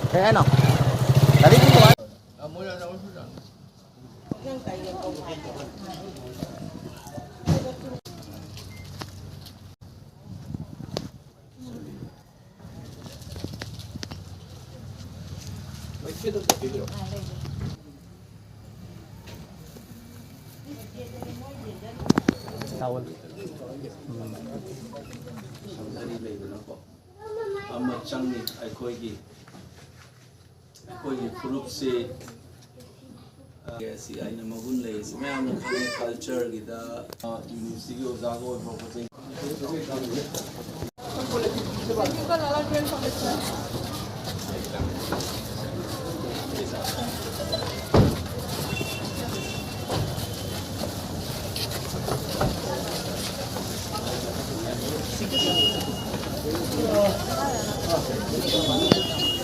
Kaya ano? Dali dito ah. Tawal. ꯑꯃꯆꯪꯅꯤ ꯑꯩꯈꯣꯏꯒꯤ ꯐꯨꯔꯨꯞꯁꯤ ꯑꯁꯤ ꯑꯩꯅ ꯃꯒꯨꯟ ꯂꯩꯁꯤ ꯃꯌꯥꯝꯅ ꯈꯪꯉꯦ ꯀꯜꯆꯔꯒꯤꯗ ꯌꯨꯅꯤꯚꯔꯁꯤꯇꯤꯒꯤ ꯑꯣꯖꯥꯒ ꯑꯣꯏꯕ ꯈꯣꯠꯆꯩ